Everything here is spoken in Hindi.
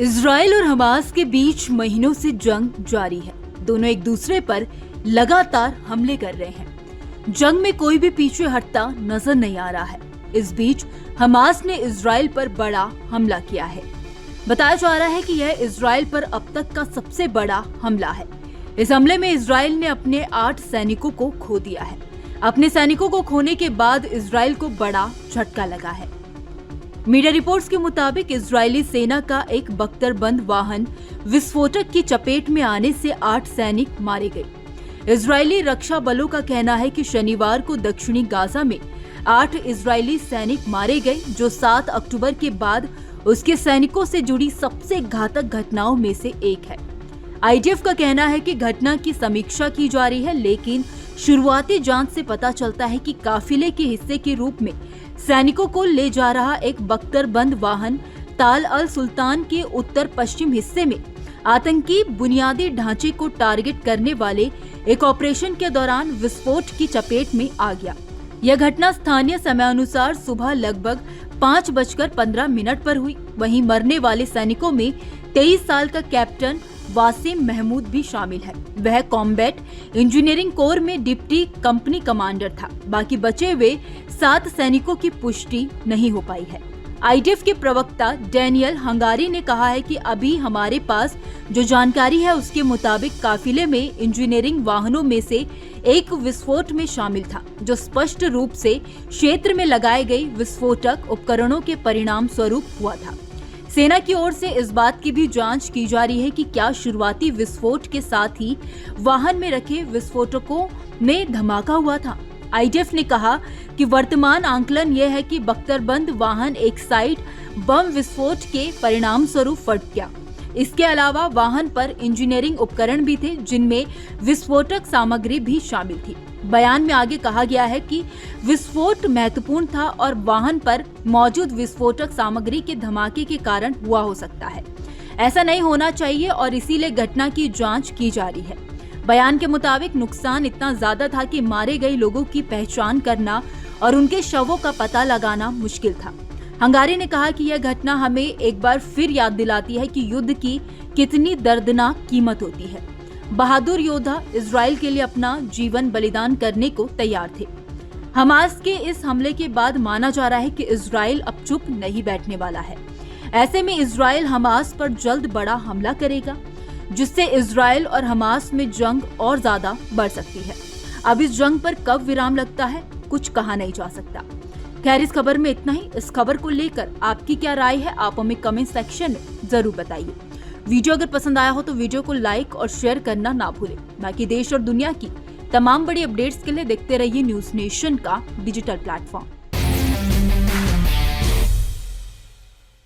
इजराइल और हमास के बीच महीनों से जंग जारी है। दोनों एक दूसरे पर लगातार हमले कर रहे हैं। जंग में कोई भी पीछे हटता नजर नहीं आ रहा है। इस बीच हमास ने इजराइल पर बड़ा हमला किया है। बताया जा रहा है कि यह इजराइल पर अब तक का सबसे बड़ा हमला है। इस हमले में इजराइल ने अपने 8 सैनिकों को खो दिया है। अपने सैनिकों को खोने के बाद इजराइल को बड़ा झटका लगा है। मीडिया रिपोर्ट्स के मुताबिक इजरायली सेना का एक बख्तरबंद वाहन विस्फोटक की चपेट में आने से 8 सैनिक मारे गए। इजरायली रक्षा बलों का कहना है कि शनिवार को दक्षिणी गाजा में 8 इजरायली सैनिक मारे गए, जो 7 अक्टूबर के बाद उसके सैनिकों से जुड़ी सबसे घातक घटनाओं में से एक है। आईडीएफ का कहना है कि घटना की समीक्षा की जा रही है, लेकिन शुरुआती जांच से पता चलता है कि काफिले के हिस्से के रूप में सैनिकों को ले जा रहा एक बख्तरबंद वाहन ताल अल सुल्तान के उत्तर पश्चिम हिस्से में आतंकी बुनियादी ढांचे को टारगेट करने वाले एक ऑपरेशन के दौरान विस्फोट की चपेट में आ गया। यह घटना स्थानीय समयानुसार सुबह लगभग 5:15 पर हुई। वहीं मरने वाले सैनिकों में 23 साल का कैप्टन वासिम महमूद भी शामिल है। वह कॉम्बैट इंजीनियरिंग कोर में डिप्टी कंपनी कमांडर था। बाकी बचे हुए 7 सैनिकों की पुष्टि नहीं हो पाई है। आईडीएफ के प्रवक्ता डैनियल हंगारी ने कहा है कि अभी हमारे पास जो जानकारी है उसके मुताबिक काफिले में इंजीनियरिंग वाहनों में से एक विस्फोट में शामिल था, जो स्पष्ट रूप से क्षेत्र में लगाए गए विस्फोटक उपकरणों के परिणाम स्वरूप हुआ था। सेना की ओर से इस बात की भी जांच की जा रही है कि क्या शुरुआती विस्फोट के साथ ही वाहन में रखे विस्फोटकों में धमाका हुआ था। आईडीएफ ने कहा कि वर्तमान आंकलन यह है कि बख्तरबंद वाहन एक साइड बम विस्फोट के परिणाम स्वरूप फट गया। इसके अलावा वाहन पर इंजीनियरिंग उपकरण भी थे, जिनमें विस्फोटक सामग्री भी शामिल थी। बयान में आगे कहा गया है कि विस्फोट महत्वपूर्ण था और वाहन पर मौजूद विस्फोटक सामग्री के धमाके के कारण हुआ हो सकता है। ऐसा नहीं होना चाहिए और इसीलिए घटना की जांच की जा रही है। बयान के मुताबिक नुकसान इतना ज्यादा था कि मारे गए लोगों की पहचान करना और उनके शवों का पता लगाना मुश्किल था। हंगारी ने कहा कि यह घटना हमें एक बार फिर याद दिलाती है कि युद्ध की कितनी दर्दनाक कीमत होती है। बहादुर योद्धा इजराइल के लिए अपना जीवन बलिदान करने को तैयार थे। हमास के इस हमले के बाद माना जा रहा है कि इजराइल अब चुप नहीं बैठने वाला है। ऐसे में इजराइल हमास पर जल्द बड़ा हमला करेगा, जिससे इजराइल और हमास में जंग और ज्यादा बढ़ सकती है। अब इस जंग पर कब विराम लगता है, कुछ कहा नहीं जा सकता। खैर, इस खबर में इतना ही। इस खबर को लेकर आपकी क्या राय है, आप हमें कमेंट सेक्शन में जरूर बताइए। वीडियो अगर पसंद आया हो तो वीडियो को लाइक और शेयर करना ना भूलें। बाकी देश और दुनिया की तमाम बड़ी अपडेट्स के लिए देखते रहिए न्यूज़ नेशन का डिजिटल प्लेटफॉर्म।